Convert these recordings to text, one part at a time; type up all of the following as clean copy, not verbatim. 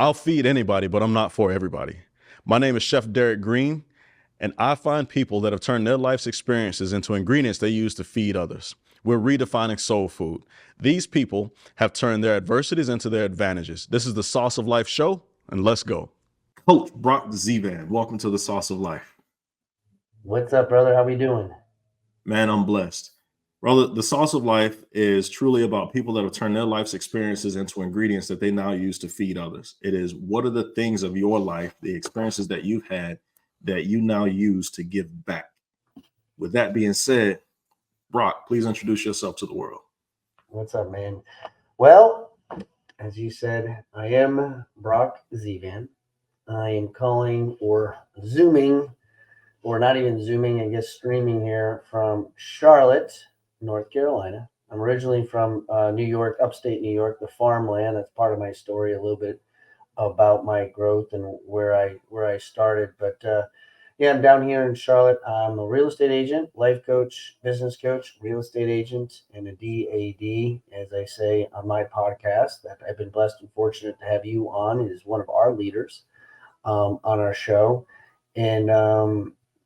I'll feed anybody, but I'm not for everybody. My name is Chef Derrick Green, and I find people that have turned their life's experiences into ingredients they use to feed others. We're redefining soul food. These people have turned their adversities into their advantages. This is the Sauce of Life show, and let's go. Coach Brock Zevan, welcome to the Sauce of Life. What's up, brother? How we doing? Man, I'm blessed. Brother, the Sauce of Life is truly about people that have turned their life's experiences into ingredients that they now use to feed others. It is what are the things of your life, the experiences that you've had that you now use to give back. With that being said, Brock, please introduce yourself to the world. What's up, man? Well, as you said, I am Brock Zevan. I am calling or zooming, or not even zooming, I guess streaming here from Charlotte, North Carolina. I'm originally from New York, upstate New York, the farmland. That's part of my story, a little bit about my growth and where I started. But yeah, I'm down here in Charlotte. I'm a real estate agent, life coach, business coach, real estate agent, and a DAD, as I say on my podcast. That I've been blessed and fortunate to have you on. It is one of our leaders on our show, and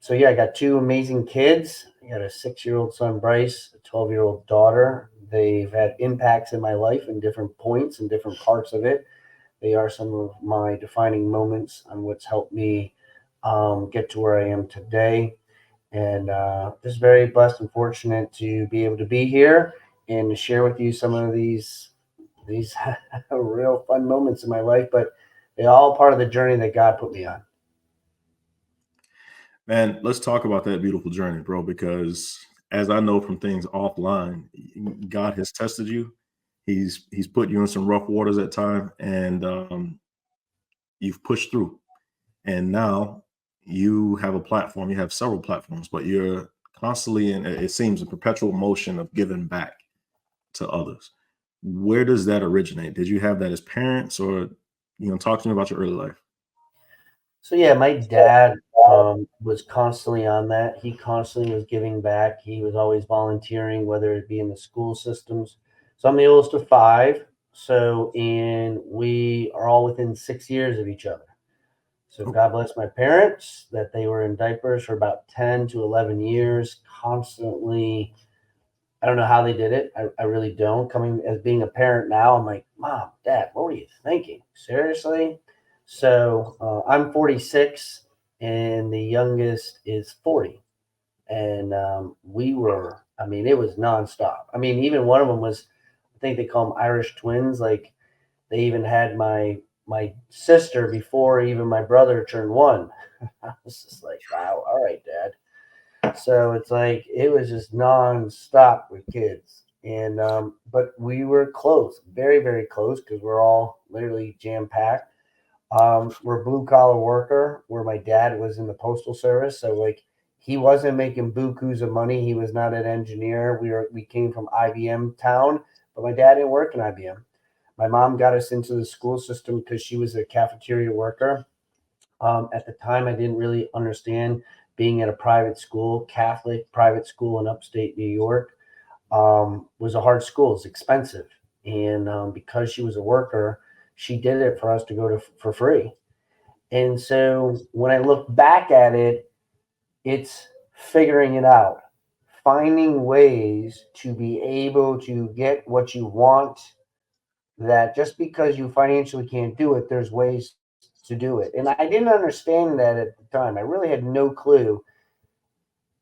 so yeah, I got two amazing kids. I got a 6-year-old son, Bryce, a 12-year-old daughter. They've had impacts in my life in different points and different parts of it. They are some of my defining moments on what's helped me get to where I am today. And just very blessed and fortunate to be able to be here and to share with you some of these real fun moments in my life. But they're all part of the journey that God put me on. Man, let's talk about that beautiful journey, bro, because as I know from things offline, God has tested you. He's put you in some rough waters at time, and you've pushed through. And now you have a platform. You have several platforms, but you're constantly in. It seems a perpetual motion of giving back to others. Where does that originate? Did you have that as parents, or talk to me about your early life? So yeah, my dad was constantly on that. He constantly was giving back. He was always volunteering, whether it be in the school systems. So I'm the oldest of five. So and we are all within 6 years of each other. So Oh, God bless my parents that they were in diapers for about 10 to 11 years, constantly. I don't know how they did it. I really don't. Coming as being a parent now, I'm like, Mom, Dad, what were you thinking? Seriously? So I'm 46, and the youngest is 40. And I mean, it was nonstop. I mean, even one of them was, I think they call them Irish twins. Like they even had my sister before even my brother turned one. I was just like, wow, all right, Dad. So it's like it was just nonstop with kids, and but we were close, very very close, because we're all literally jam packed. We're blue collar worker, where my dad was in the postal service, so like he wasn't making bukus of money. He was not an engineer. We came from IBM town, but my dad didn't work in IBM. My mom got us into the school system because she was a cafeteria worker. At the time, I didn't really understand being at a private school, Catholic private school in upstate New York. Was a hard school. It's expensive, and because she was a worker, she did it for us to go to for free. And so when I look back at it, it's figuring it out, finding ways to be able to get what you want. That just because you financially can't do it, there's ways to do it. And I didn't understand that at the time. I really had no clue,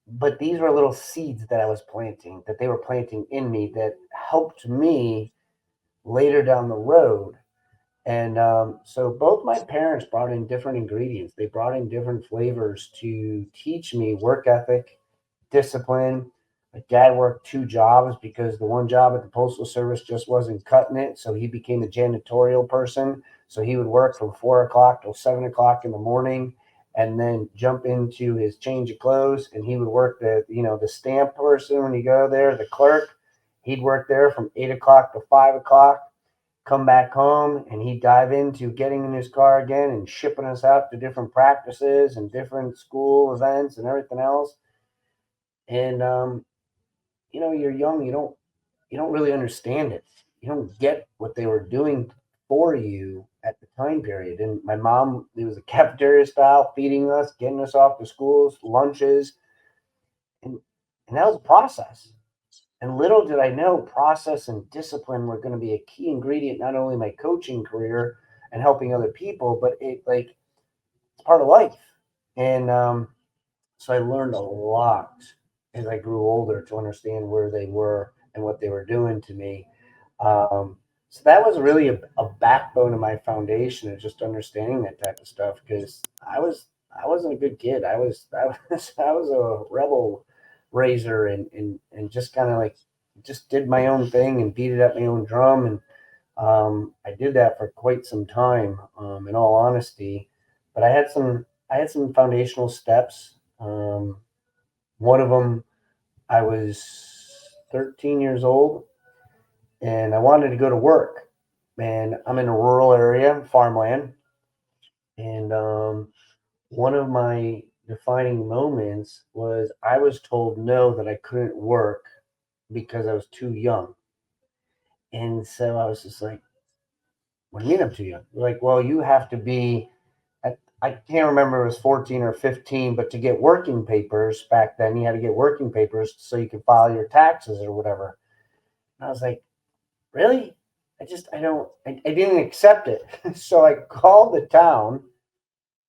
but these were little seeds that I was planting, that they were planting in me that helped me later down the road. And so both my parents brought in different ingredients. They brought in different flavors to teach me work ethic, discipline. My dad worked two jobs because the one job at the postal service just wasn't cutting it. So he became a janitorial person. So he would work from 4 o'clock till 7 o'clock in the morning, and then jump into his change of clothes. And he would work the stamp person when you go there, the clerk. He'd work there from 8 o'clock to 5 o'clock, come back home, and he'd dive into getting in his car again and shipping us out to different practices and different school events and everything else. And you're young, you don't really understand it. You don't get what they were doing for you at the time period. And my mom, it was a cafeteria style, feeding us, getting us off to schools, lunches, and that was a process. And little did I know, process and discipline were going to be a key ingredient, not only in my coaching career and helping other people, but it's part of life. And so I learned a lot as I grew older to understand where they were and what they were doing to me. So that was really a backbone of my foundation of just understanding that type of stuff, because I wasn't a good kid. I was a rebel raiser, and just kind of like just did my own thing and beat it at my own drum. And I did that for quite some time, in all honesty. But I had some foundational steps. One of them, I was 13 years old, and I wanted to go to work. And I'm in a rural area, farmland. And one of my defining moments was I was told no, that I couldn't work because I was too young. And so I was just like, what do you mean I'm too young? They're like, well, you have to be, I can't remember if it was 14 or 15, but to get working papers back then, you had to get working papers so you could file your taxes or whatever. And I was like, really? I didn't accept it. So I called the town.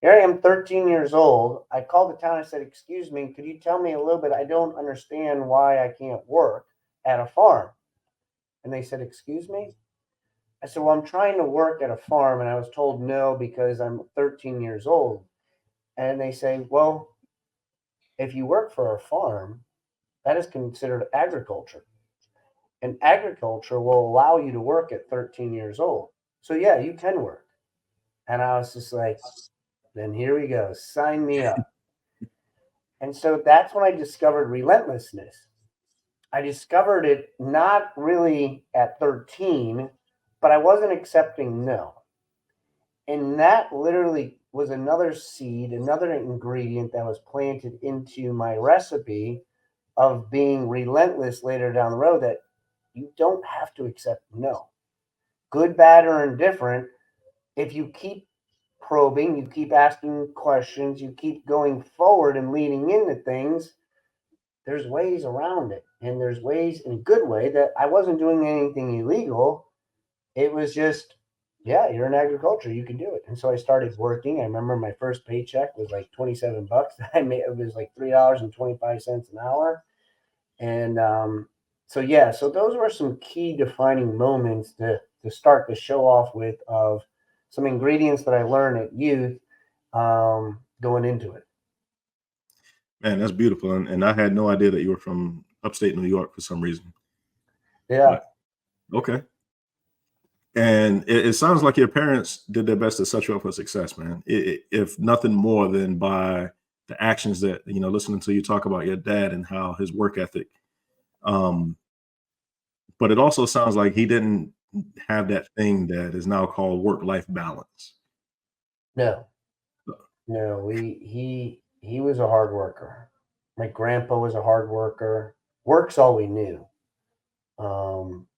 Here I am, 13 years old. I called the town. I said, excuse me, could you tell me a little bit? I don't understand why I can't work at a farm. And they said, excuse me? I said, well, I'm trying to work at a farm, and I was told no because I'm 13 years old. And they say, well, if you work for a farm, that is considered agriculture. And agriculture will allow you to work at 13 years old. So, yeah, you can work. And I was just like, then here we go. Sign me up. And so that's when I discovered relentlessness. I discovered it not really at 13, but I wasn't accepting no. And that literally was another seed, another ingredient that was planted into my recipe of being relentless later down the road, that you don't have to accept no. Good, bad, or indifferent, if you keep probing, you keep asking questions, you keep going forward and leaning into things, there's ways around it. And there's ways in a good way that I wasn't doing anything illegal. It was just, yeah, you're in agriculture, you can do it. And so I started working. I remember my first paycheck was like 27 bucks. I made it was like $3.25 an hour. And so yeah, so those were some key defining moments to start to show off with, of some ingredients that I learned at youth, going into it. Man, that's beautiful. And I had no idea that you were from upstate New York for some reason. Yeah. But okay. And it sounds like your parents did their best to set you up for success, man. If nothing more than by the actions that, listening to you talk about your dad and how his work ethic. Um, but it also sounds like he didn't have that thing that is now called work-life balance. No, no, he was a hard worker. My grandpa was a hard worker. Work's all we knew. Um,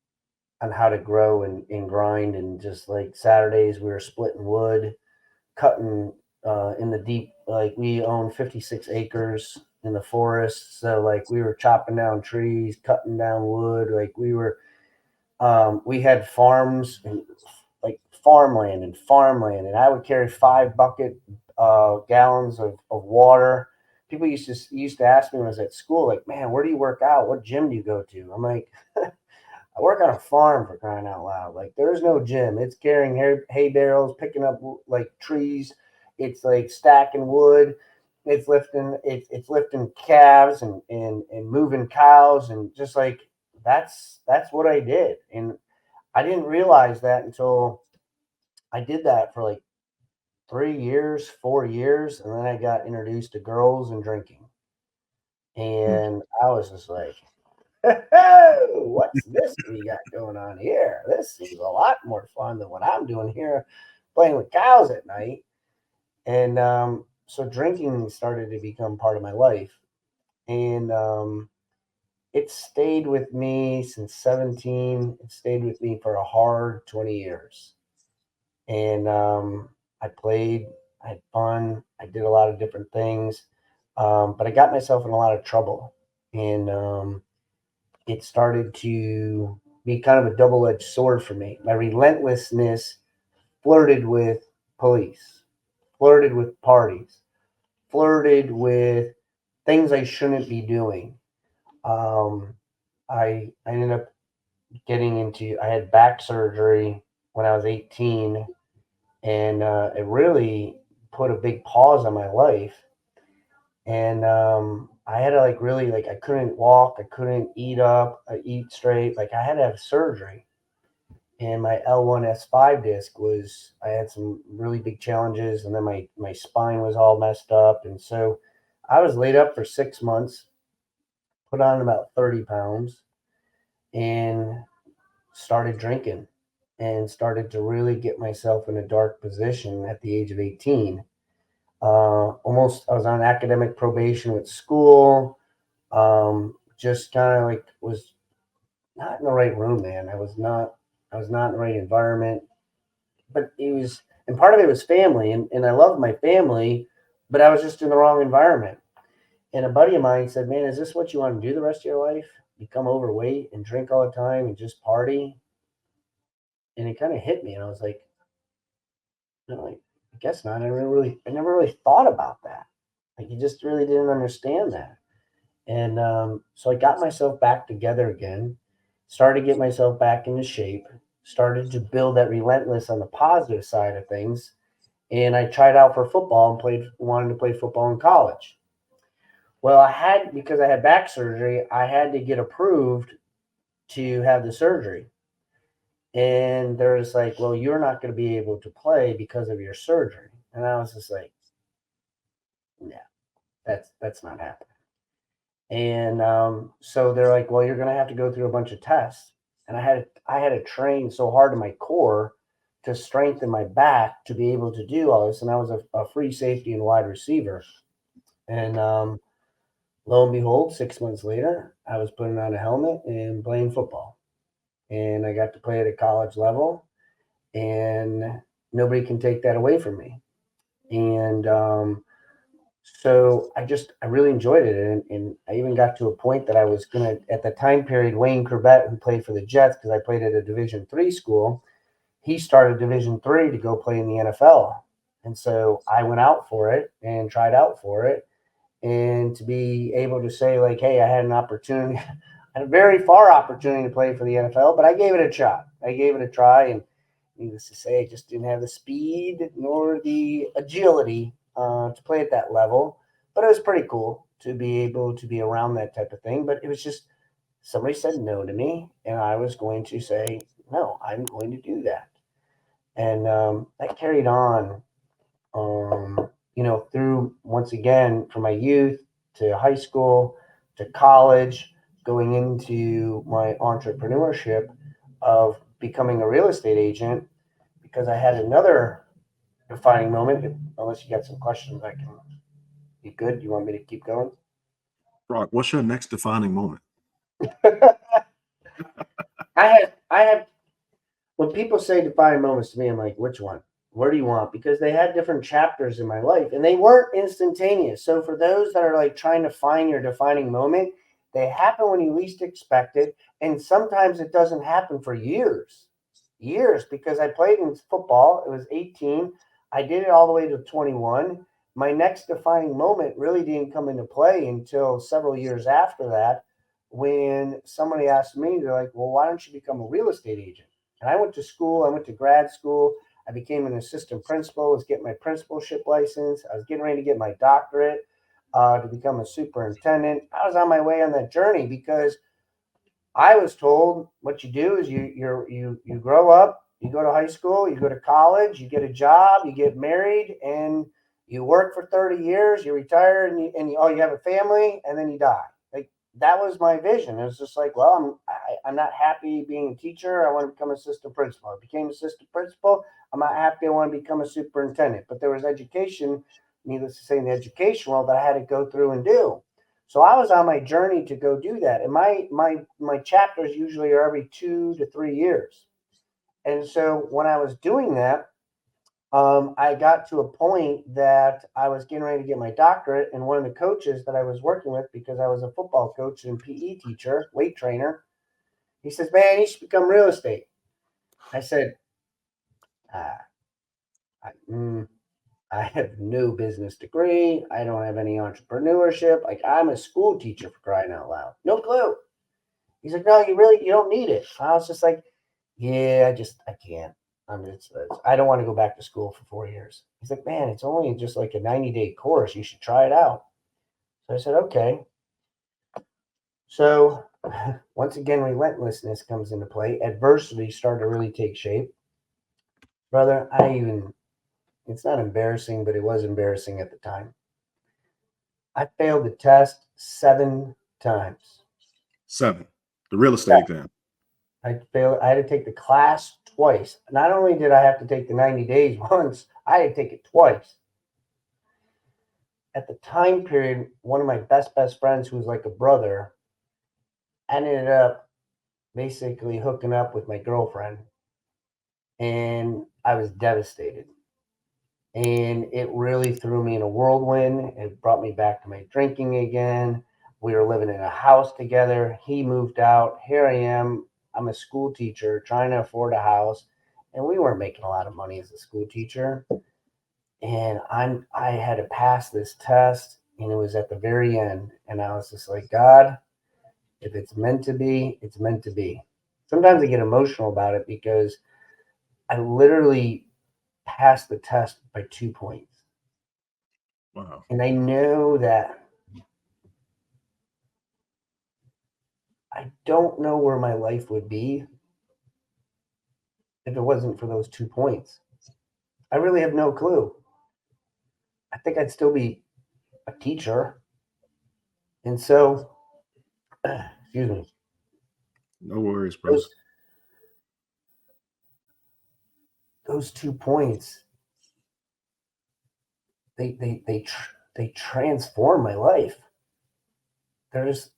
on how to grow and grind, and just like Saturdays we were splitting wood, cutting in the deep, like we own 56 acres in the forest, so like we were chopping down trees, cutting down wood, like we had farms, and like farmland, and I would carry 5 bucket gallons of water. People used to ask me when I was at school, like, man, where do you work out, what gym do you go to? I'm like, I work on a farm, for crying out loud. Like, there's no gym. It's carrying hay barrels, picking up like trees. It's like stacking wood. It's lifting calves, and moving cows, and just like that's what I did. And I didn't realize that until I did that for like 3 years, 4 years, and then I got introduced to girls and drinking. Mm. And I was just like, oh, what's this we got going on here? This seems a lot more fun than what I'm doing here, playing with cows at night. And so drinking started to become part of my life. And it stayed with me since 17. It stayed with me for a hard 20 years. And I played, I had fun, I did a lot of different things, but I got myself in a lot of trouble. And it started to be kind of a double edged sword for me. My relentlessness flirted with police, flirted with parties, flirted with things I shouldn't be doing. Um, I ended up getting into, I had back surgery when I was 18, and it really put a big pause on my life. And I had to like really like I couldn't walk, I couldn't eat straight. Like I had to have surgery, and my L1S5 disc was, I had some really big challenges, and then my spine was all messed up, and so I was laid up for 6 months, put on about 30 pounds, and started drinking and started to really get myself in a dark position at the age of 18. Almost, I was on academic probation with school. Just kind of like was not in the right room, man. I was not in the right environment, but it was, and part of it was family, and I loved my family, but I was just in the wrong environment. And a buddy of mine said, man, is this what you want to do the rest of your life? Become overweight and drink all the time and just party? And it kind of hit me, and I was like, no, like, I guess not. I never really thought about that. Like, you just really didn't understand that. And so I got myself back together again, started to get myself back into shape, started to build that relentless on the positive side of things. And I tried out for football and wanted to play football in college. Well, because I had back surgery, I had to get approved to have the surgery. And they're just like, well, you're not going to be able to play because of your surgery. And I was just like, yeah, that's not happening. And so they're like, well, you're going to have to go through a bunch of tests. And I had to train so hard in my core to strengthen my back to be able to do all this. And I was a free safety and wide receiver. And lo and behold, 6 months later, I was putting on a helmet and playing football. And I got to play at a college level, and nobody can take that away from me. And so I really enjoyed it, and I even got to a point that I was gonna, at the time period, Wayne Corbett, who played for the Jets, because I played at a Division III school, he started Division III to go play in the NFL, and so I went out for it and tried out for it, and to be able to say like, hey, I had an opportunity, had a very far opportunity to play for the NFL, but I gave it a shot. I gave it a try, and needless to say, I just didn't have the speed nor the agility to play at that level. But it was pretty cool to be able to be around that type of thing. But it was just, somebody said no to me, and I was going to say, no, I'm going to do that. And that carried on, through, once again, from my youth to high school to college, going into my entrepreneurship of becoming a real estate agent, because I had another defining moment. Unless you got some questions, I can be good. You want me to keep going? Brock, what's your next defining moment? I have, when people say defining moments to me, I'm like, which one? Where do you want? Because they had different chapters in my life, and they weren't instantaneous. So for those that are like trying to find your defining moment, they happen when you least expect it. And sometimes it doesn't happen for years, because I played in football. It was 18. I did it all the way to 21. My next defining moment really didn't come into play until several years after that, when somebody asked me, they're like, well, why don't you become a real estate agent? And I went to school, I went to grad school. I became an assistant principal, was getting my principalship license. I was getting ready to get my doctorate to become a superintendent. I was on my way on that journey, because I was told what you do is you grow up, you go to high school, you go to college, you get a job, you get married, and you work for 30 years, you retire, and you have a family, and then you die. Like, that was my vision. It was just like, well, I'm not happy being a teacher. I want to become assistant principal. I became assistant principal. I'm not happy. I want to become a superintendent. But there was education, needless to say, in the education world that I had to go through and do. So I was on my journey to go do that. And my chapters usually are every 2 to 3 years. And so when I was doing that, I got to a point that I was getting ready to get my doctorate, and one of the coaches that I was working with, because I was a football coach and PE teacher, weight trainer, he says, "Man, you should become real estate." I said, ah, I, I have no business degree. I don't have any entrepreneurship. Like, I'm a school teacher, for crying out loud. No clue. He's like, "No, you don't need it." I was just like, "Yeah, I can't. I don't want to go back to school for 4 years." He's like, "Man, it's only just like a 90-day course. You should try it out." So I said, "Okay." So once again, relentlessness comes into play. Adversity started to really take shape. Brother, it's not embarrassing, but it was embarrassing at the time. I failed the test 7 times. 7. The real estate exam. I failed. I had to take the class twice. Not only did I have to take the 90 days once, I had to take it twice. At the time period, one of my best friends, who was like a brother, ended up basically hooking up with my girlfriend, and I was devastated. And it really threw me in a whirlwind. It brought me back to my drinking again. We were living in a house together. He moved out. Here I am. I'm a school teacher trying to afford a house, and we weren't making a lot of money as a school teacher. And I had to pass this test, and it was at the very end, and I was just like, "God, if it's meant to be, it's meant to be." Sometimes I get emotional about it because I literally passed the test by 2 points. Wow. And I know that I don't know where my life would be if it wasn't for those 2 points. I really have no clue. I think I'd still be a teacher. And so, excuse me, No worries, brother. those those 2 points, they transform my life. There's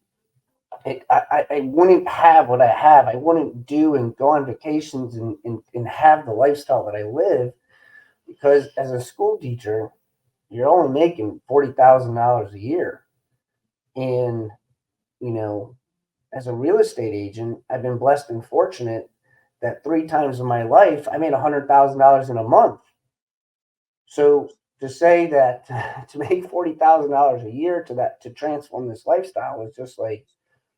I wouldn't have what I have. I wouldn't do and go on vacations and have the lifestyle that I live, because as a school teacher, you're only making $40,000 a year. And, you know, as a real estate agent, I've been blessed and fortunate that 3 times in my life, I made $100,000 in a month. So to say that to make $40,000 a year to transform this lifestyle was just like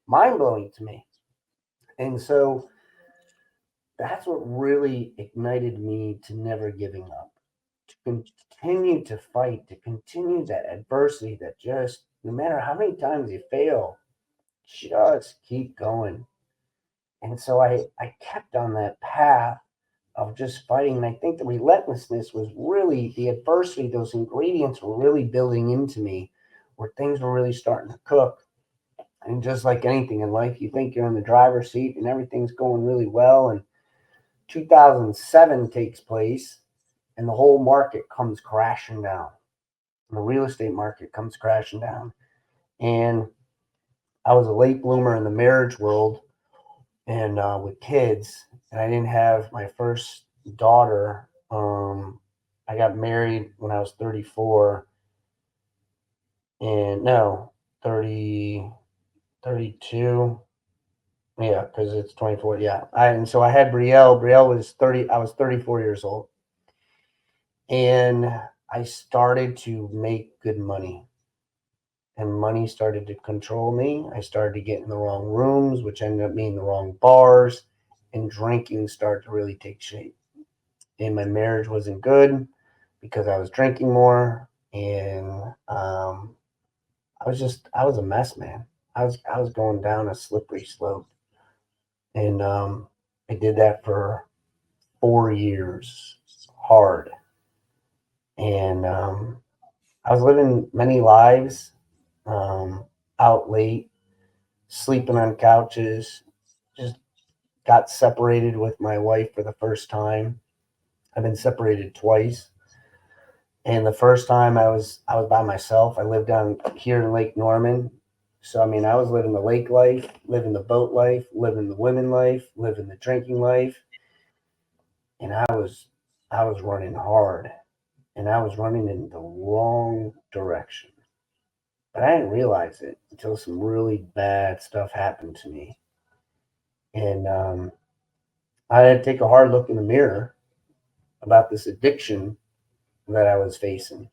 mind blowing to me. And so that's what really ignited me to never giving up, to continue to fight, to continue that adversity, that just no matter how many times you fail, just keep going. And so I kept on that path of just fighting. And I think the relentlessness was really the adversity, those ingredients were really building into me, where things were really starting to cook. And just like anything in life, you think you're in the driver's seat and everything's going really well. And 2007 takes place, and the whole market comes crashing down. The real estate market comes crashing down. And I was a late bloomer in the marriage world, and with kids, and I didn't have my first daughter. I got married when I was 34, and no, 30, 32. Yeah, because it's 24. Yeah. And so I had Brielle. Brielle was 30. I was 34 years old. And I started to make good money. And money started to control me. I started to get in the wrong rooms, which ended up being the wrong bars. And drinking started to really take shape. And my marriage wasn't good because I was drinking more. And I was a mess, man. I was going down a slippery slope. And I did that for 4 years hard. And I was living many lives, um, out late, sleeping on couches, just got separated with my wife for the first time. I've been separated twice. And the first time I was by myself. I lived down here in Lake Norman. So I mean, I was living the lake life, living the boat life, living the women life, living the drinking life, and I was running hard and I was running in the wrong direction. But I didn't realize it until some really bad stuff happened to me. And I had to take a hard look in the mirror about this addiction that I was facing.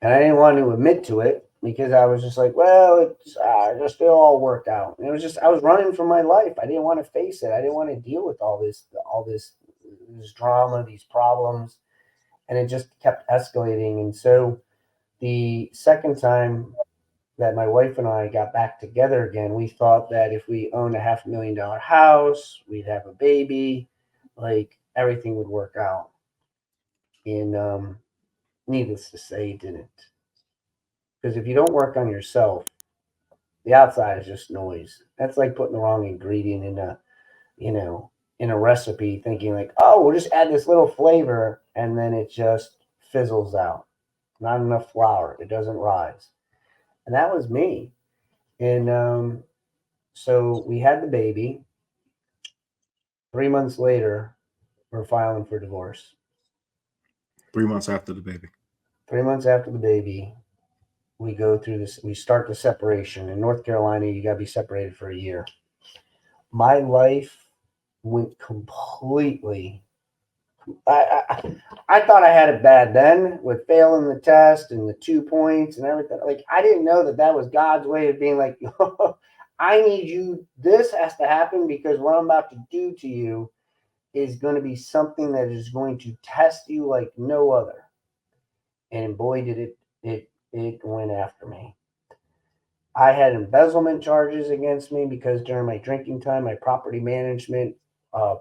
And I didn't want to admit to it because I was just like, well, it's just it'll all work out. And it was just I was running for my life. I didn't want to face it. I didn't want to deal with this drama, these problems, and it just kept escalating. And so the second time that my wife and I got back together again, we thought that if we owned a $500,000 house, we'd have a baby, like everything would work out. And needless to say, it didn't. Because if you don't work on yourself, the outside is just noise. That's like putting the wrong ingredient you know, in a recipe, thinking like, oh, we'll just add this little flavor, and then it just fizzles out. Not enough flour. It doesn't rise. And that was me. And so we had the baby. 3 months later, we're filing for divorce. 3 months after the baby. 3 months after the baby, we go through this. We start the separation. In North Carolina, you got to be separated for a year. My life went completely. I thought I had it bad then with failing the test and the 2 points and everything. Like I didn't know that that was God's way of being like, I need you. This has to happen because what I'm about to do to you is going to be something that is going to test you like no other. And boy, did it went after me. I had embezzlement charges against me because during my drinking time, my property management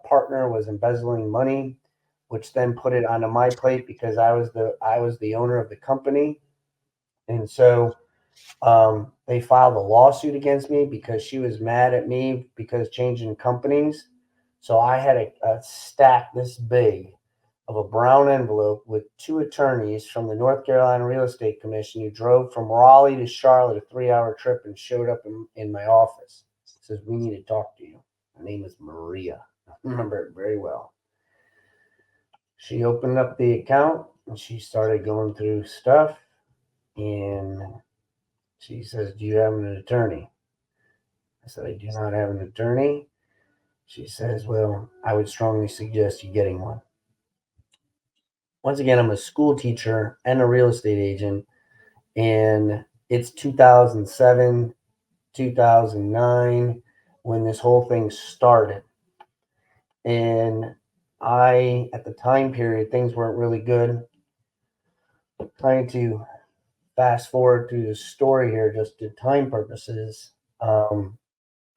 partner was embezzling money, which then put it onto my plate because I was the owner of the company, and so they filed a lawsuit against me because she was mad at me because changing companies. So I had a stack this big of a brown envelope with two attorneys from the North Carolina Real Estate Commission who drove from Raleigh to Charlotte, a 3-hour trip, and showed up in my office. Says, we need to talk to you. Her name is Maria. I remember it very well. She opened up the account and she started going through stuff. And she says, do you have an attorney? I said, I do not have an attorney. She says, well, I would strongly suggest you getting one. Once again, I'm a school teacher and a real estate agent, and it's 2007, 2009 when this whole thing started. And at the time period, things weren't really good. Trying to fast forward through the story here, just to time purposes. I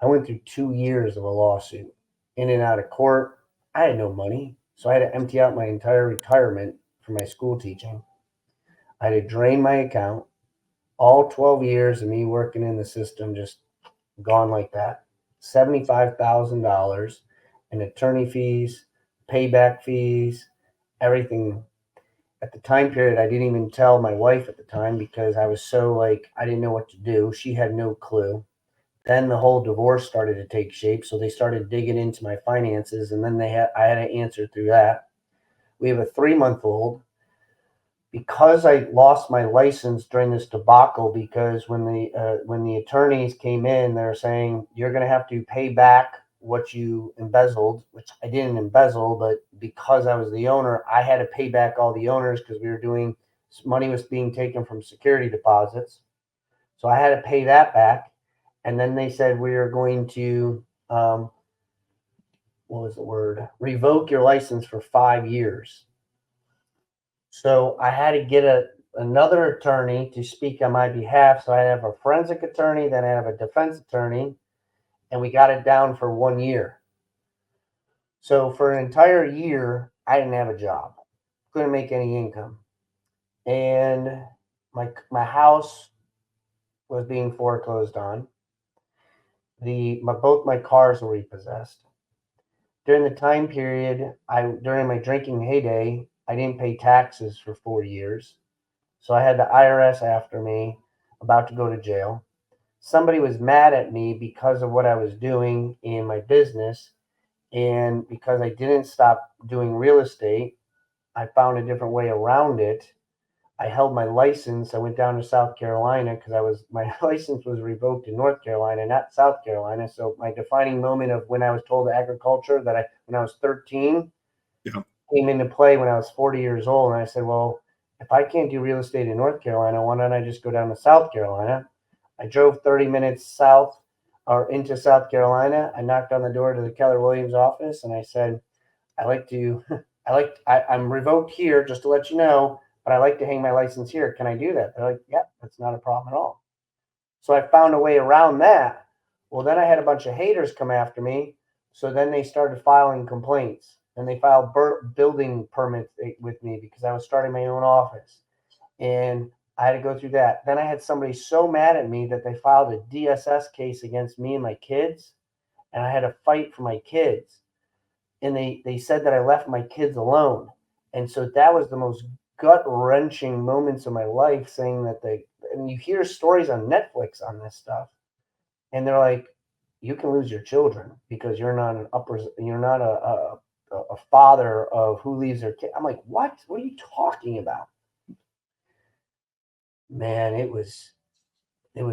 went through 2 years of a lawsuit, in and out of court. I had no money, so I had to empty out my entire retirement for my school teaching. I had to drain my account. All 12 years of me working in the system just gone like that. $75,000 in attorney fees, payback fees, everything. At the time period, I didn't even tell my wife at the time because I was so like, I didn't know what to do. She had no clue. Then the whole divorce started to take shape. So they started digging into my finances, and then I had to answer through that. We have a 3-month-old. Because I lost my license during this debacle, because when the attorneys came in, they're saying you're going to have to pay back what you embezzled, which I didn't embezzle, but because I was the owner, I had to pay back all the owners because money was being taken from security deposits. So I had to pay that back. And then they said we are going to, what was the word? Revoke your license for 5 years. So I had to get another attorney to speak on my behalf. So I have a forensic attorney, then I have a defense attorney, and we got it down for 1 year. So for an entire year, I didn't have a job, couldn't make any income, and my house was being foreclosed on. Both my cars were repossessed. During the time period, during my drinking heyday, I didn't pay taxes for 4 years. So I had the IRS after me, about to go to jail. Somebody was mad at me because of what I was doing in my business, and because I didn't stop doing real estate. I found a different way around it. I held my license. I went down to South Carolina because my license was revoked in North Carolina, not South Carolina. So my defining moment of when I was told agriculture when I was 13 Yeah. came into play when I was 40 years old. And I said, well, if I can't do real estate in North Carolina, why don't I just go down to South Carolina? I drove 30 minutes south or into South Carolina. I knocked on the door to the Keller Williams office and I said, I like to, I'm revoked here just to let you know, but I like to hang my license here. Can I do that? They're like, yeah, that's not a problem at all. So I found a way around that. Well, then I had a bunch of haters come after me. So then they started filing complaints and they filed building permits with me because I was starting my own office. And I had to go through that. Then I had somebody so mad at me that they filed a DSS case against me and my kids. And I had to fight for my kids. And they said that I left my kids alone. And so that was the most gut wrenching moments of my life, saying that and you hear stories on Netflix on this stuff, and they're like, you can lose your children because you're not a father of who leaves their kid. I'm like, what? What are you talking about? Man, it was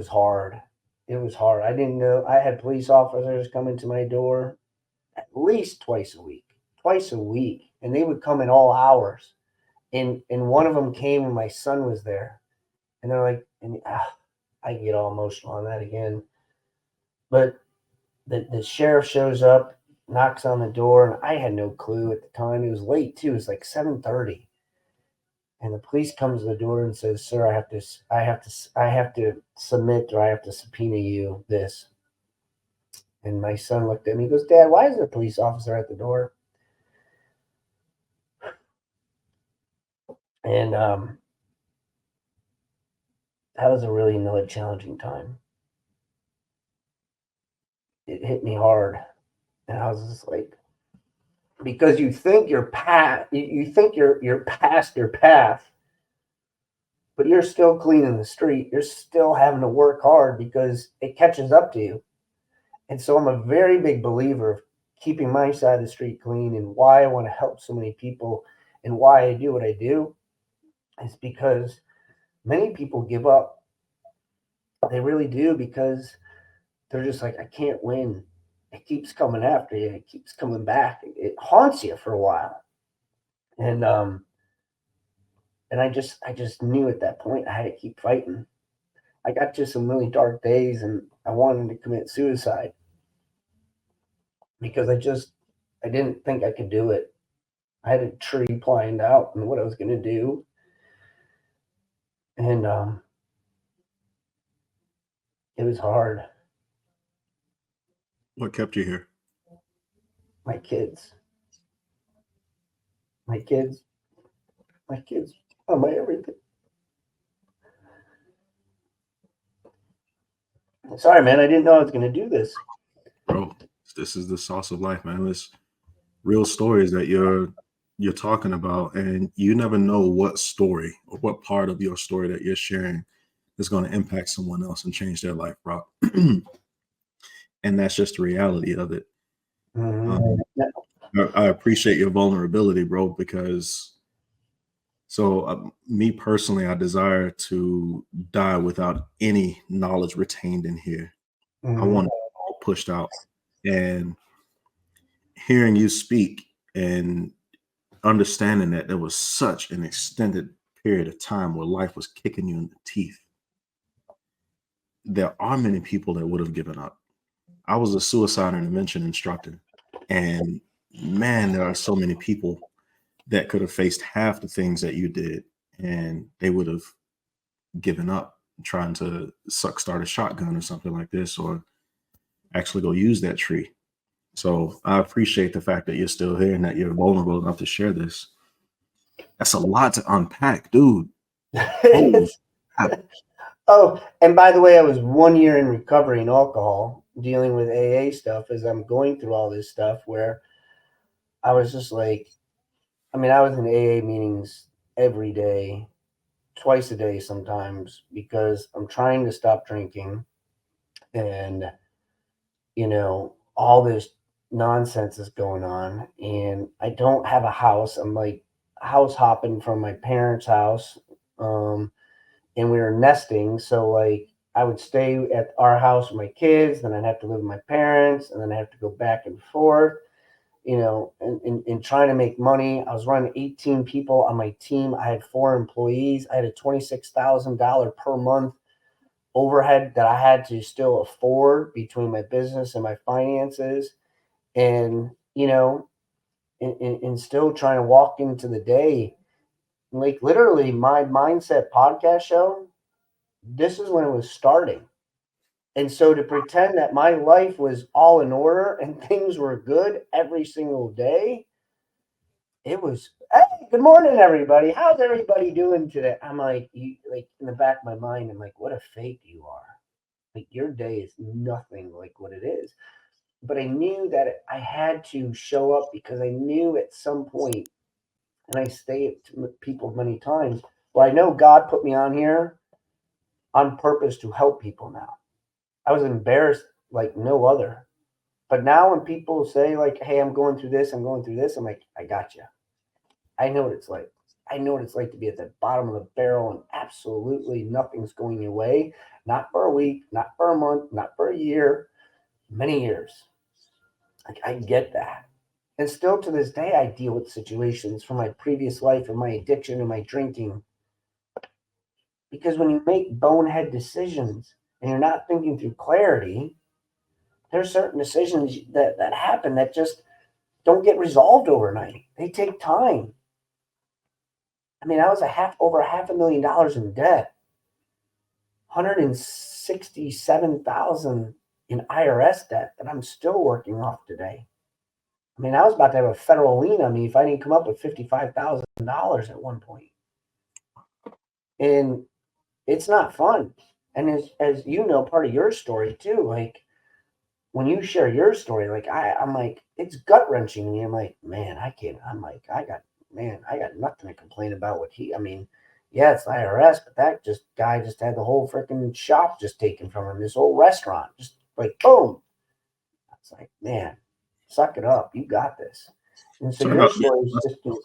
hard. It was hard. I didn't know. I had police officers coming to my door at least twice a week, and they would come in all hours. And one of them came when my son was there, and they're like, I get all emotional on that again. But the sheriff shows up, knocks on the door, and I had no clue at the time. It was late too. It was like 7:30, and the police comes to the door and says, "Sir, I have to submit, or I have to subpoena you this." And my son looked at me. He goes, "Dad, why is there a police officer at the door?" And that was a really another challenging time. It hit me hard, and I was just like, because you think you think you're past your path, but you're still cleaning the street. You're still having to work hard because it catches up to you. And so I'm a very big believer of keeping my side of the street clean, and why I want to help so many people and why I do what I do is because many people give up. They really do, because they're just like, I can't win. It keeps coming after you. It keeps coming back. It haunts you for a while. And I just knew at that point I had to keep fighting. I got to some really dark days and I wanted to commit suicide because I didn't think I could do it. I had a tree planned out and what I was going to do. And it was hard. What kept you here? My kids. My kids. My kids are my everything. Sorry, man. I didn't know I was going to do this. Bro, this is the sauce of life, man. This real stories that you're talking about, and you never know what story or what part of your story that you're sharing is going to impact someone else and change their life, bro. And that's just the reality of it. Mm-hmm. I appreciate your vulnerability, bro, because me personally, I desire to die without any knowledge retained in here. I Mm-hmm. want it all pushed out. And hearing you speak and understanding that there was such an extended period of time where life was kicking you in the teeth, there are many people that would have given up. I was a suicide intervention instructor, and man, there are so many people that could have faced half the things that you did, and they would have given up trying to start a shotgun or something like this, or actually go use that tree. So I appreciate the fact that you're still here and that you're vulnerable enough to share this. That's a lot to unpack, dude. Holy crap. Oh, and by the way, I was 1 year in recovery in alcohol, dealing with AA stuff as I'm going through all this stuff where I was just like, I was in AA meetings every day, twice a day sometimes, because I'm trying to stop drinking and, all this nonsense is going on and I don't have a house. I'm like, house hopping from my parents' house, and we were nesting. So like I would stay at our house with my kids, then I'd have to live with my parents, and then I have to go back and forth. And trying to make money. I was running 18 people on my team. I had 4 employees. I had a $26,000 per month overhead that I had to still afford between my business and my finances. And, and still trying to walk into the day. Like literally my mindset podcast show, this is when it was starting. And so to pretend that my life was all in order and things were good every single day, it was, hey, good morning, everybody. How's everybody doing today? I'm like, like in the back of my mind, I'm like, what a fake you are. Like your day is nothing like what it is. But I knew that I had to show up because I knew at some point, and I say it to people many times, well, I know God put me on here on purpose to help people now. I was embarrassed like no other. But now when people say like, hey, I'm going through this, I'm like, I got you. I know what it's like. I know what it's like to be at the bottom of the barrel and absolutely nothing's going your way. Not for a week, not for a month, not for a year, many years. Like I get that. And still to this day, I deal with situations from my previous life and my addiction and my drinking. Because when you make bonehead decisions and you're not thinking through clarity, there's certain decisions that happen that just don't get resolved overnight. They take time. I mean, I was over $500,000 in debt, 167,000 in IRS debt that I'm still working off today. I mean, I was about to have a federal lien on me if I didn't come up with $55,000 at one point. And it's not fun. And as you know, part of your story too, like when you share your story, like I'm like, it's gut wrenching me. I'm like, man, I can't. I'm like, I got nothing to complain about. Yeah, it's IRS, but that guy just had the whole freaking shop just taken from him. This whole restaurant, just like boom. It's like, man, suck it up. You got this. And so Turned your out to be story a is blessing. just,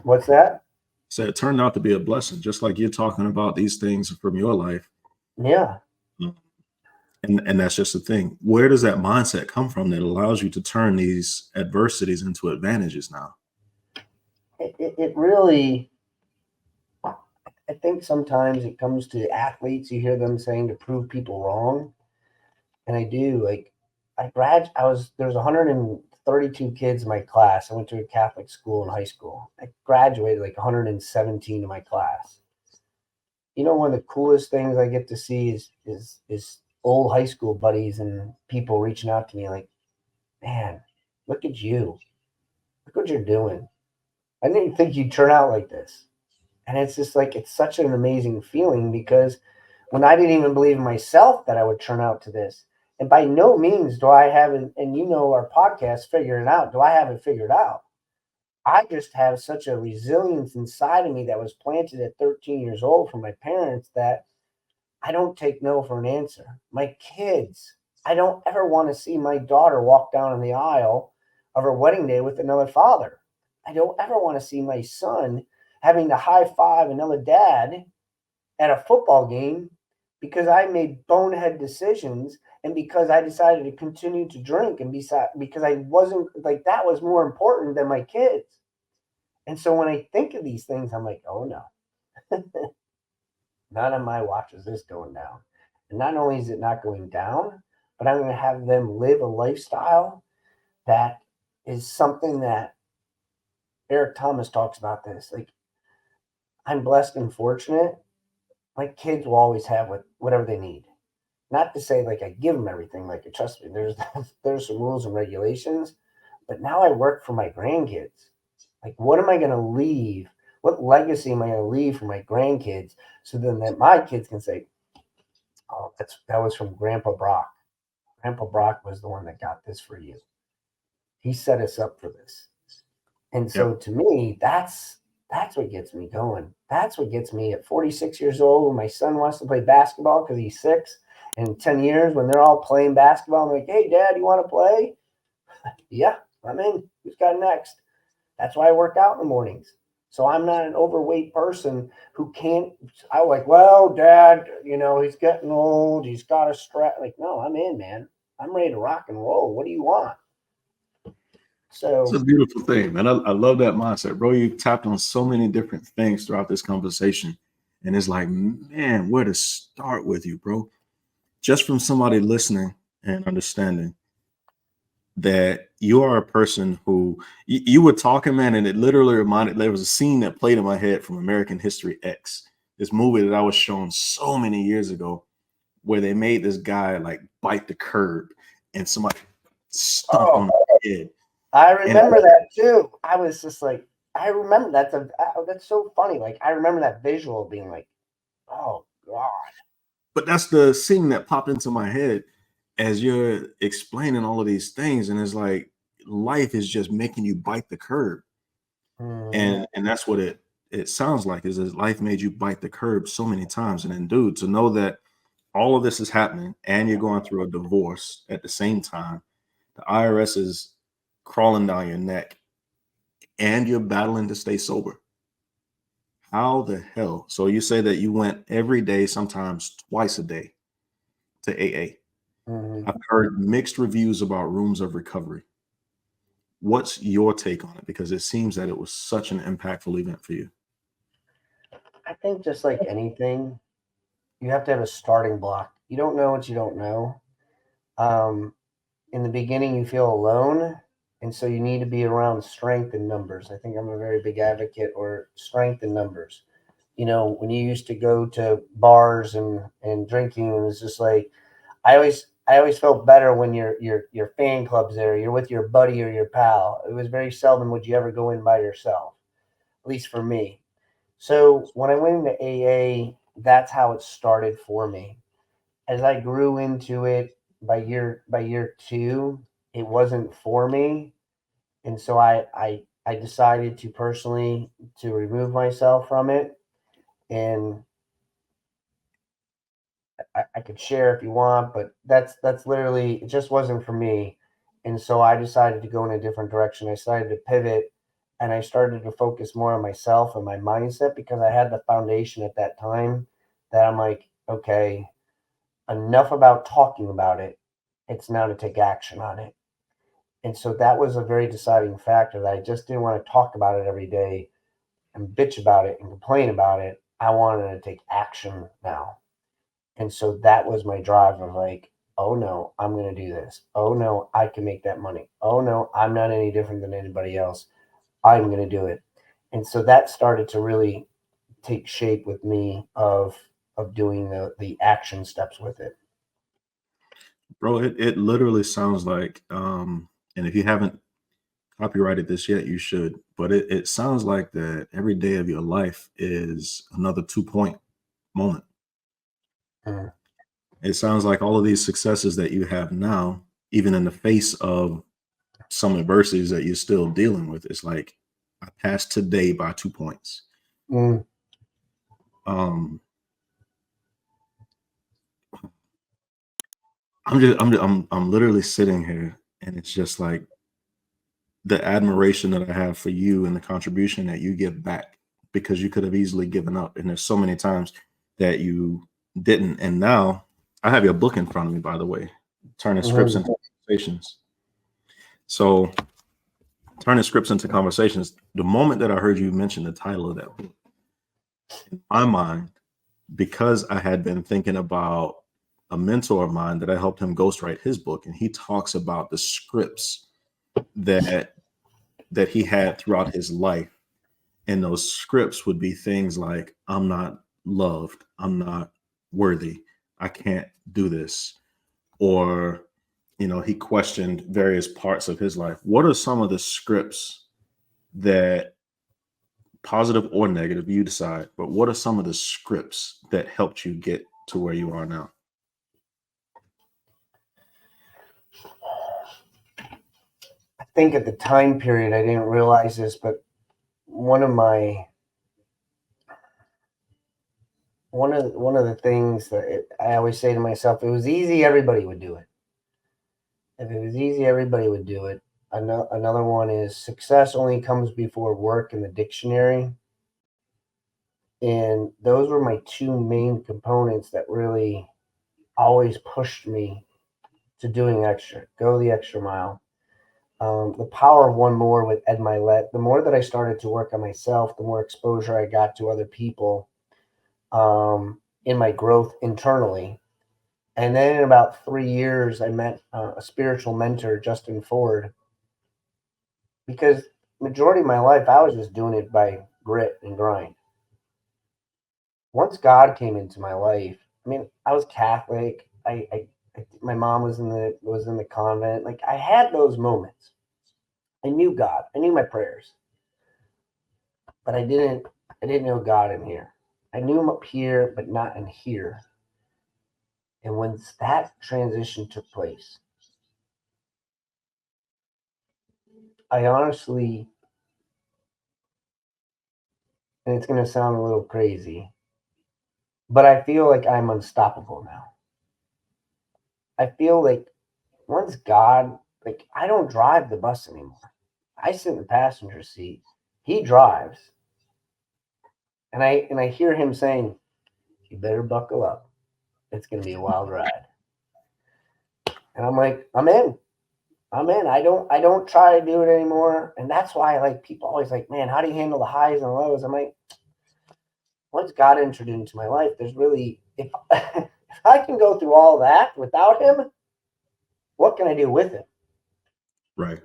what's that? So it turned out to be a blessing, just like you're talking about these things from your life. Yeah. And that's just the thing. Where does that mindset come from that allows you to turn these adversities into advantages now? It really, I think sometimes it comes to athletes, you hear them saying to prove people wrong. And I do. Like, there was 132 kids in my class. I went to a Catholic school in high school. I graduated like 117 in my class. One of the coolest things I get to see is old high school buddies and people reaching out to me like, man, look at you. Look what you're doing. I didn't think you'd turn out like this. And it's just like, it's such an amazing feeling because when I didn't even believe in myself that I would turn out to this. And by no means do I have it, and our podcast figuring it out. Do I have it figured out? I just have such a resilience inside of me that was planted at 13 years old from my parents that I don't take no for an answer. My kids, I don't ever want to see my daughter walk down the aisle of her wedding day with another father. I don't ever want to see my son having to high five another dad at a football game because I made bonehead decisions and because I decided to continue to drink and because I wasn't like that was more important than my kids. And so when I think of these things, I'm like, oh no, not on my watch is this going down. And not only is it not going down, but I'm going to have them live a lifestyle that is something that Eric Thomas talks about this. Like, I'm blessed and fortunate. My kids will always have whatever they need. Not to say like I give them everything, like trust me, there's some rules and regulations, but now I work for my grandkids. Like, what am I going to leave? What legacy am I going to leave for my grandkids so then that my kids can say, oh, that was from Grandpa Brock. Grandpa Brock was the one that got this for you. He set us up for this. And so Yep. to me, that's what gets me going. That's what gets me at 46 years old when my son wants to play basketball because he's 6. And in 10 years, when they're all playing basketball, I'm like, hey, Dad, you want to play? Yeah, I'm in. Who's got next? That's why I work out in the mornings. So I'm not an overweight person who can't. I was like, well, Dad, he's getting old. He's got a stress. Like, no, I'm in, man. I'm ready to rock and roll. What do you want? It's a So, beautiful thing, man. I love that mindset, bro. You tapped on so many different things throughout this conversation. And it's like, man, where to start with you, bro? Just from somebody listening and understanding that you are a person who you were talking, man, and it literally reminded, there was a scene that played in my head from American History X, this movie that I was shown so many years ago, where they made this guy like bite the curb and somebody stomped on his head. I And remember that too. I was just like, I remember that's so funny. Like, I remember that visual being like, oh God. but that's the scene that popped into my head as you're explaining all of these things. And it's like life is just making you bite the curb. And that's what it sounds like, is that life made you bite the curb so many times. And then, dude, to know that all of this is happening and you're going through a divorce at the same time, the IRS is crawling down your neck, and you're battling to stay sober. How the hell? So you say that you went every day, sometimes twice a day, to AA. Mm-hmm. I've heard mixed reviews about rooms of recovery. What's your take on it? Because it seems that it was such an impactful event for you. I think just like anything, you have to have a starting block. You don't know what you don't know. Um, in the beginning, you feel alone, and so you need to be around strength in numbers. I think I'm a very big advocate or strength in numbers. When you used to go to bars and drinking, it was just like I always felt better when your fan club's there. You're with your buddy or your pal. It was very seldom would you ever go in by yourself, at least for me. So when I went into AA, that's how it started for me. As I grew into it by year two, it wasn't for me, and so I decided to personally to remove myself from it. And I could share if you want, but that's literally, it just wasn't for me. And so I decided to go in a different direction. I started to pivot, and I started to focus more on myself and my mindset, because I had the foundation at that time that I'm like, okay, enough about talking about it. It's now to take action on it. And so that was a very deciding factor, that I just didn't want to talk about it every day and bitch about it and complain about it. I wanted to take action now. And so that was my drive of like, oh no, I'm going to do this. Oh no, I can make that money. Oh no, I'm not any different than anybody else. I'm going to do it. And so that started to really take shape with me of doing the action steps with it. Bro, it literally sounds like, and if you haven't copyrighted this yet, you should, but it sounds like that every day of your life is another 2 point moment. Mm. It sounds like all of these successes that you have now, even in the face of some adversities that you're still dealing with, it's like, I passed today by 2 points. Mm. Um, I'm literally sitting here, and it's just like the admiration that I have for you and the contribution that you give back, because you could have easily given up. And there's so many times that you didn't. And now I have your book in front of me, by the way, Turning Scripts Mhm. into Conversations. So, Turning Scripts into Conversations, the moment that I heard you mention the title of that book, in my mind, because I had been thinking about a mentor of mine that I helped him ghostwrite his book, and he talks about the scripts that he had throughout his life. And those scripts would be things like, I'm not loved, I'm not worthy, I can't do this. Or, he questioned various parts of his life. What are some of the scripts that, positive or negative, you decide, but what are some of the scripts that helped you get to where you are now? I think at the time period I didn't realize this, but one of my one of the things that I always say to myself, if it was easy, everybody would do it. If it was easy, everybody would do it. Another one is, success only comes before work in the dictionary. And those were my two main components that really always pushed me to doing extra, go the extra mile. The power of one more with Ed Milet. The more that I started to work on myself, the more exposure I got to other people in my growth internally. And then in about 3 years, I met a spiritual mentor, Justin Ford, because majority of my life I was just doing it by grit and grind. Once God came into my life, I mean, I was Catholic. My mom was in the convent. Like I had those moments. I knew God. I knew my prayers, but I didn't know God in here. I knew him up here, but not in here. And once that transition took place, I honestly, and it's going to sound a little crazy, but I feel like I'm unstoppable now. I feel like once God, like I don't drive the bus anymore. I sit in the passenger seat. He drives, and I hear him saying, "You better buckle up. It's going to be a wild ride." And I'm like, "I'm in. I'm in. I don't try to do it anymore." And that's why like people always like, "Man, how do you handle the highs and lows?" I'm like, once God entered into my life, there's really if if I can go through all that without him, what can I do with him? Right.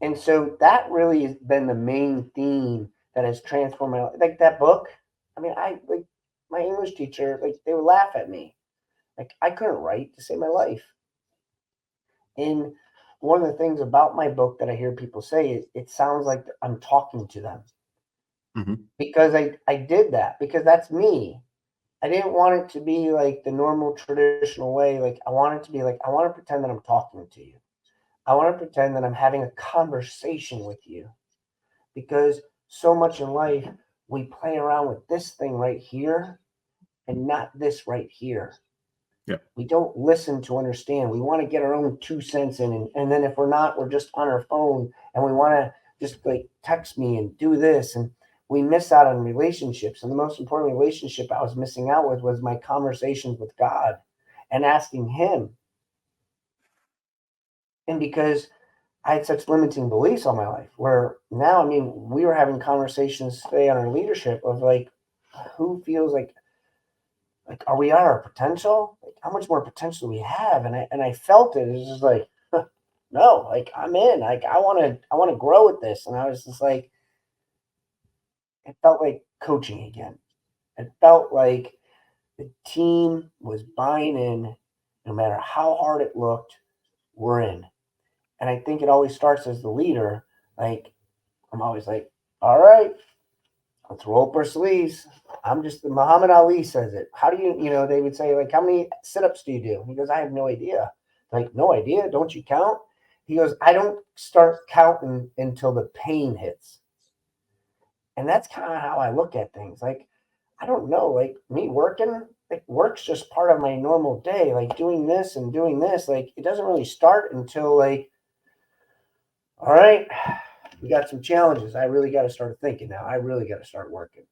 And so that really has been the main theme that has transformed my life. Like that book. I mean, I like my English teacher, like they would laugh at me. Like I couldn't write to save my life. And one of the things about my book that I hear people say is it sounds like I'm talking to them Hmm. because I did that because that's me. I didn't want it to be like the normal traditional way. Like I want it to be like I want to pretend that I'm talking to you. I want to pretend that I'm having a conversation with you because so much in life we play around with this thing right here and not this right here. Yeah. We don't listen to understand. We want to get our own 2 cents in, and then if we're not, we're just on our phone and we want to just like text me and do this, and we miss out on relationships. And the most important relationship I was missing out with was my conversations with God and asking Him. And because I had such limiting beliefs all my life, where now, I mean, we were having conversations today on our leadership of like, who feels like are we at our potential? Like how much more potential do we have? And I felt it. It's just like no, like I'm in. Like I want to grow with this. And I was just like, it felt like coaching again. It felt like the team was buying in, no matter how hard it looked. We're in. And I think it always starts as the leader. Like I'm always like, all right, let's roll up our sleeves. I'm just Muhammad Ali says it. How do they would say, like, how many sit-ups do you do? He goes, I have no idea. Like, no idea. Don't you count? He goes, I don't start counting until the pain hits. And that's kind of how I look at things. Like, I don't know, like me working, like work's just part of my normal day. Like doing this and doing this, like it doesn't really start until like, all right, we got some challenges. I really got to start thinking now. I really got to start working.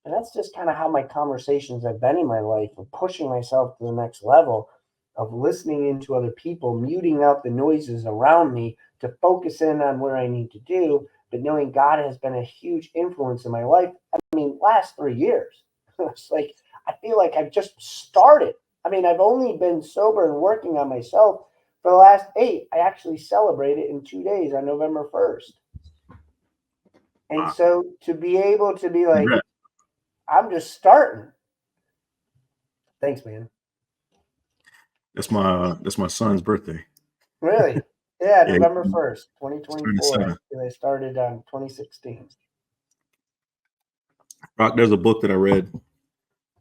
And that's just kind of how my conversations have been in my life of pushing myself to the next level of listening into other people, muting out the noises around me to focus in on where I need to do, but knowing God has been a huge influence in my life. I mean, last 3 years, it's like I feel like I've just started. I mean, I've only been sober and working on myself for the last 8. I actually celebrated in 2 days on November 1st. And Wow. so to be able to be like, Congrats. I'm just starting. Thanks, man. That's my son's birthday. Really? Yeah, Yeah, November 1st, he's turning 2024. 7. And I started on 2016. Rock, there's a book that I read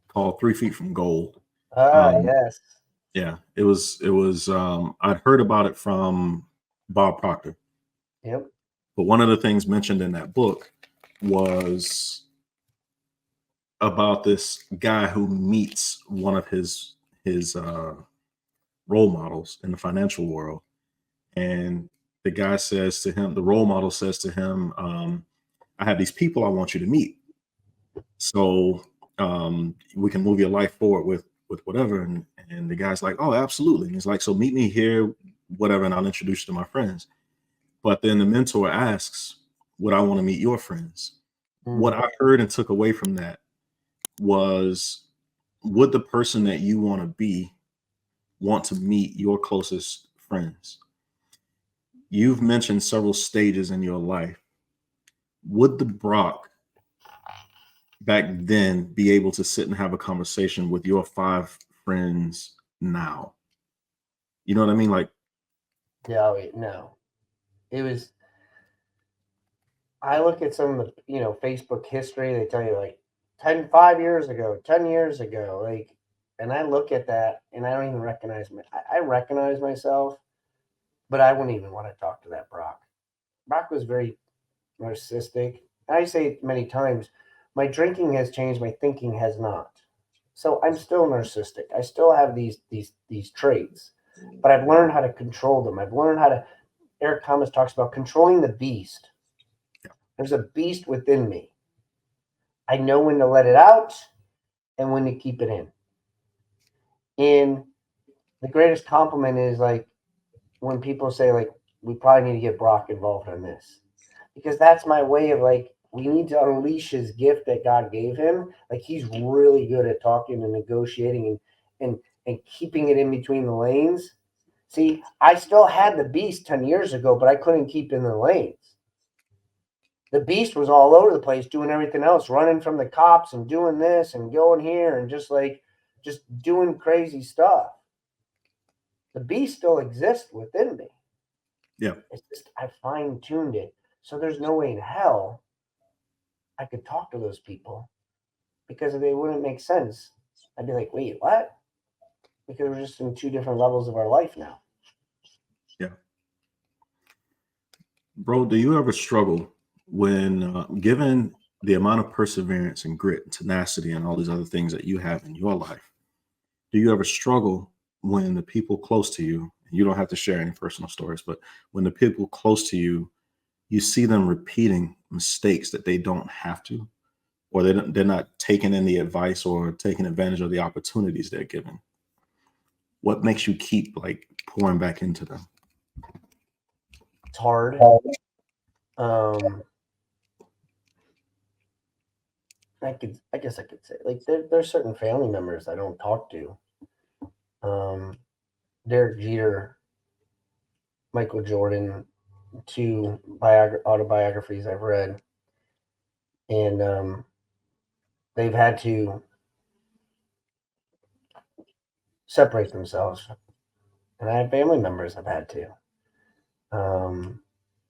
called 3 Feet from Gold. Ah, Um, yes. yeah, it was I'd heard about it from Bob Proctor, Yep. but one of the things mentioned in that book was about this guy who meets one of his role models in the financial world, and the guy says to him, the role model says to him, I have these people I want you to meet. So we can move your life forward with whatever. And the guy's like, oh, absolutely. And he's like, so meet me here, whatever, and I'll introduce you to my friends. But then the mentor asks, would I want to meet your friends? What I heard and took away from that was, would the person that you want to be want to meet your closest friends? You've mentioned several stages in your life. Would the Brock back then be able to sit and have a conversation with your 5 friends now? You know what I mean? Like, No, it was. I look at some of the Facebook history. They tell you like 5 years ago, 10 years ago, like, and I look at that and I don't even recognize I recognize myself, but I wouldn't even want to talk to that Brock. Brock was very narcissistic. I say it many times. My drinking has changed. My thinking has not. So I'm still narcissistic. I still have these traits, but I've learned how to control them. I've learned how to. Eric Thomas talks about controlling the beast. There's a beast within me. I know when to let it out and when to keep it in. And the greatest compliment is like when people say like we probably need to get Brock involved in this, because that's my way of like we need to unleash his gift that God gave him. Like he's really good at talking and negotiating and keeping it in between the lanes. See, I still had the beast 10 years ago, but I couldn't keep in the lanes. The beast was all over the place doing everything else, running from the cops and doing this and going here and just doing crazy stuff. The beast still exists within me. yeah, It's just I fine-tuned it. So there's no way in hell I could talk to those people because they wouldn't make sense. I'd be like, wait, what? Because we're just in 2 different levels of our life now. yeah. Bro, do you ever struggle when, given the amount of perseverance and grit and tenacity and all these other things that you have in your life, do you ever struggle when the people close to you, you don't have to share any personal stories, but when the people close to you, you see them repeating mistakes that they don't have to, or they're not taking in the advice or taking advantage of the opportunities they're given? What makes you keep like pouring back into them? It's hard. Um, I guess I could say like there's certain family members I don't talk to. Derrick Jeter, Michael Jordan, 2 autobiographies I've read, and they've had to separate themselves. And I have family members I've had to.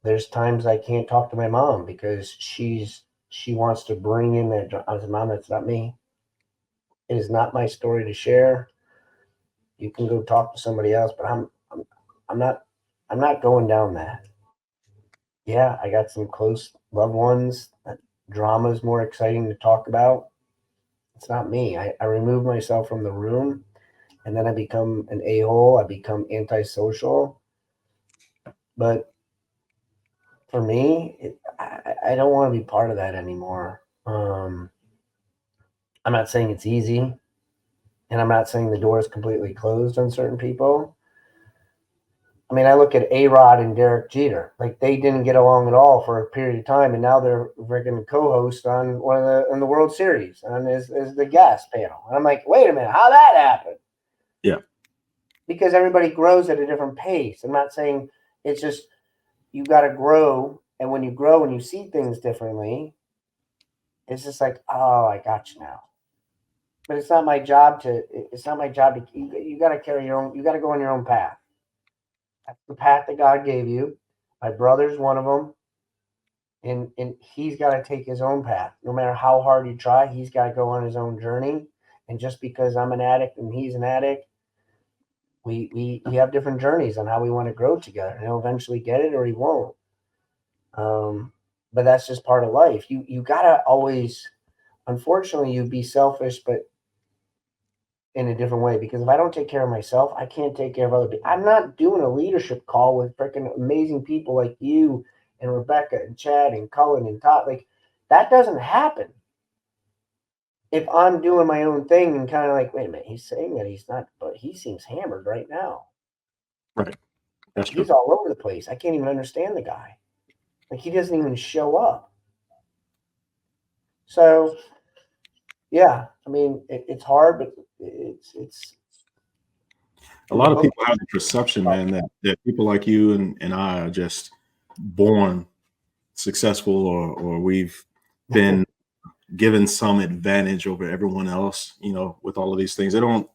There's times I can't talk to my mom because she wants to bring in that. I said, Mom, that's not me. It is not my story to share. You can go talk to somebody else, but I'm not going down that. Yeah, I got some close loved ones. Drama is more exciting to talk about. It's not me. I remove myself from the room and then I become an a-hole. I become antisocial. But for me, I don't want to be part of that anymore. I'm not saying it's easy, and I'm not saying the door is completely closed on certain people. I mean, I look at A-Rod and Derek Jeter. Like, they didn't get along at all for a period of time, and now they're freaking co-hosts on the World Series and as the guest panel. And I'm like, wait a minute, how that happened? Yeah. Because everybody grows at a different pace. I'm not saying it's just you got to grow, and when you grow and you see things differently, it's just like, oh, I got you now. But it's not my job to. It's not my job to. You got to carry your own. You got to go on your own path. That's the path that God gave you. My brother's one of them, and he's got to take his own path. No matter how hard you try, he's got to go on his own journey. And just because I'm an addict and he's an addict, we have different journeys on how we want to grow together. And he'll eventually get it or he won't. But that's just part of life. You gotta always, unfortunately, you be selfish, but in a different way. Because if I don't take care of myself, I can't take care of other people. I'm not doing a leadership call with freaking amazing people like you and Rebecca and Chad and Cullen and Todd. Like that doesn't happen. if I'm doing my own thing and kind of like, wait a minute, he's saying that he's not, but he seems hammered right now. Right. That's true. He's all over the place. I can't even understand the guy. Like he doesn't even show up. So yeah, I mean it's hard, but it's A in the lot of book. people have the perception, man, that people like you and I are just born successful, or we've been given some advantage over everyone else, with all of these things. They don't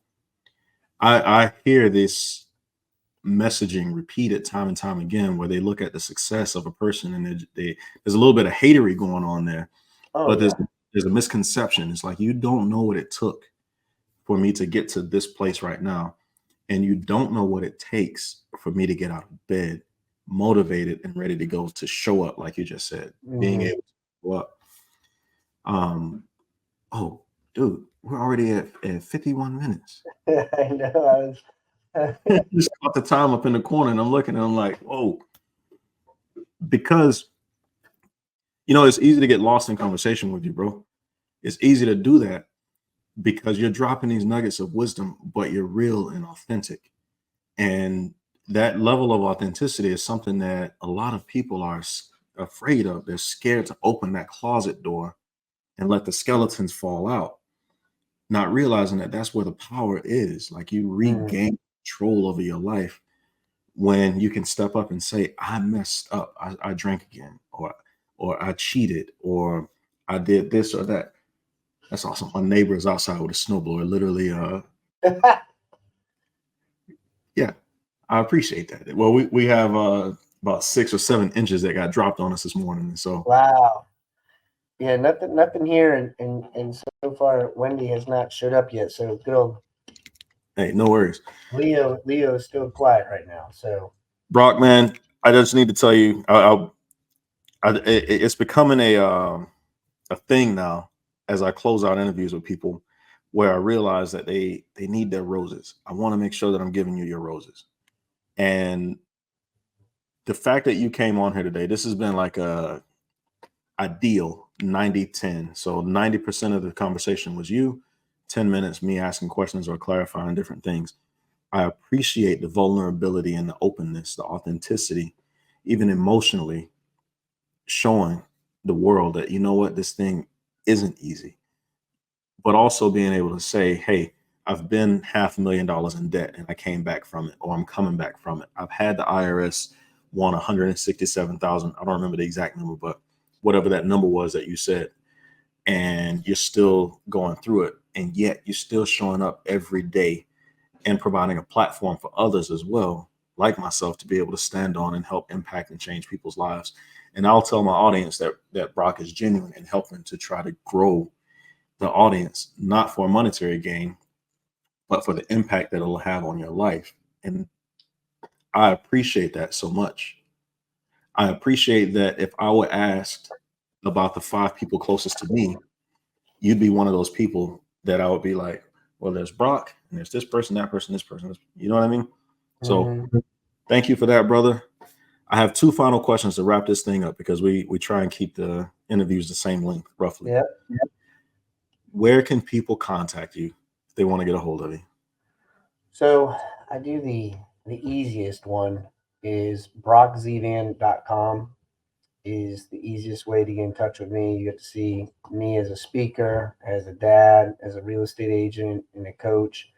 I hear this messaging repeated time and time again where they look at the success of a person and there's a little bit of hatery going on there, Oh but yeah. there's a misconception. It's like, you don't know what it took for me to get to this place right now, and you don't know what it takes for me to get out of bed motivated and ready to go, to show up, like you just said, being Hmm. able to show up. um oh, dude, we're already at 51 minutes. I know. Just caught the time up in the corner, and I'm looking and I'm like, whoa. Because it's easy to get lost in conversation with you, bro. It's easy to do that because you're dropping these nuggets of wisdom, but you're real and authentic. And that level of authenticity is something that a lot of people are afraid of. They're scared to open that closet door and let the skeletons fall out, not realizing that that's where the power is. Like, you Mhm. regain control over your life when you can step up and say, I messed up. I drank again, or I cheated, or I did this or that. That's awesome. My neighbor is outside with a snowblower. Literally, yeah, I appreciate that. Well, we have about 6 or 7 inches that got dropped on us this morning. And so, Wow. Yeah, nothing here, and so far Wendy has not showed up yet. So good old hey, no worries. Leo is still quiet right now. So Brock, man, I just need to tell you, it's becoming a thing now as I close out interviews with people, where I realize that they need their roses. I want to make sure that I'm giving you your roses. And the fact that you came on here today, this has been like a ideal 90-10. So 90% of the conversation was you, 10 minutes me asking questions or clarifying different things. I appreciate the vulnerability and the openness, the authenticity, even emotionally showing the world that, this thing isn't easy, but also being able to say, hey, I've been $500,000 in debt and I came back from it, or I'm coming back from it. I've had the IRS want 167,000. I don't remember the exact number, but whatever that number was that you said, and you're still going through it. And yet you're still showing up every day and providing a platform for others as well, like myself, to be able to stand on and help impact and change people's lives. And I'll tell my audience that Brock is genuine in helping to try to grow the audience, not for monetary gain, but for the impact that it'll have on your life. And I appreciate that so much. I appreciate that if I were asked about the 5 people closest to me, you'd be one of those people that I would be like, well, there's Brock, and there's this person, that person, this person. You know what I mean? So mhm. thank you for that, brother. I have 2 final questions to wrap this thing up, because we try and keep the interviews the same length, roughly. Yeah. Where can people contact you if they want to get a hold of you? So I do the easiest one is brockzevan.com is the easiest way to get in touch with me. You get to see me as a speaker, as a dad, as a real estate agent, and a coach.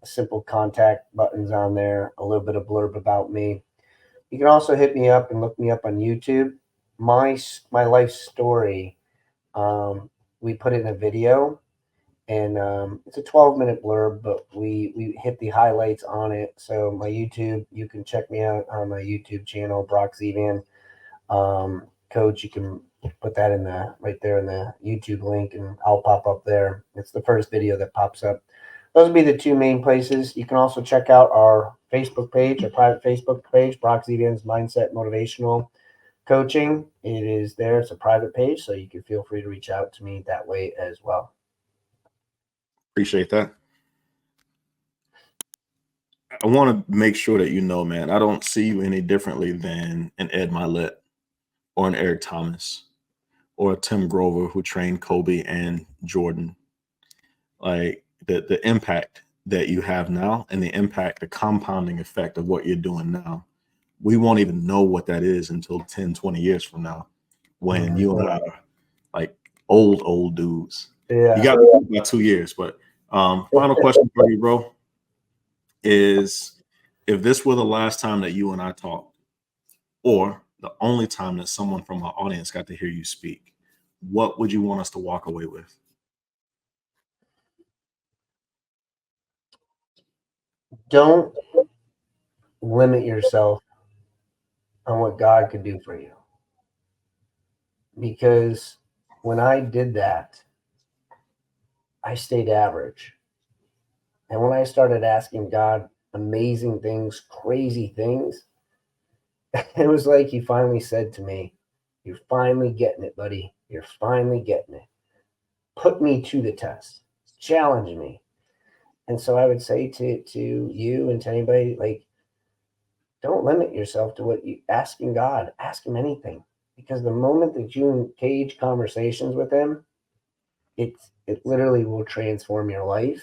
A simple contact buttons on there, a little bit of blurb about me. You can also hit me up and look me up on YouTube. My life story, we put in a video, and it's a 12-minute blurb, but we hit the highlights on it. So my YouTube, you can check me out on my YouTube channel, Brock Zevan. Coach, you can put that in the right there in the YouTube link, and I'll pop up there. It's the first video that pops up. Those would be the 2 main places. You can also check out our Facebook page, our private Facebook page, Brock Zevan's Mindset Motivational Coaching. It is there. It's a private page, so you can feel free to reach out to me that way as well. Appreciate that. I want to make sure that man, I don't see you any differently than an Ed Milet or an Eric Thomas or a Tim Grover, who trained Kobe and Jordan. like the impact that you have now and the impact, the compounding effect of what you're doing now. We won't even know what that is until 10, 20 years from now, when you and I are like old dudes. Yeah. You got me about 2 years, but final question for you, bro, is if this were the last time that you and I talked, or the only time that someone from our audience got to hear you speak, what would you want us to walk away with? Don't limit yourself on what God could do for you. Because when I did that, I stayed average. And when I started asking God amazing things, crazy things, it was like he finally said to me, "You're finally getting it, buddy. You're finally getting it. Put me to the test. Challenge me." And so I would say to you and to anybody, like, don't limit yourself to what you asking God. Ask him anything. Because the moment that you engage conversations with him, it literally will transform your life.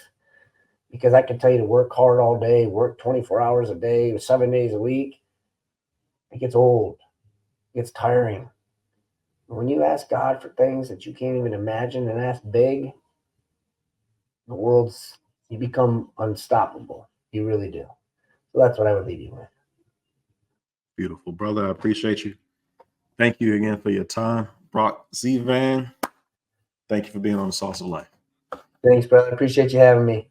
Because I can tell you to work hard all day, work 24 hours a day, 7 days a week. It gets old. It gets tiring. When you ask God for things that you can't even imagine and ask big, you become unstoppable. You really do. So that's what I would leave you with. Beautiful, brother. I appreciate you. Thank you again for your time. Brock Zevan, thank you for being on the Sauce of Life. Thanks, brother. Appreciate you having me.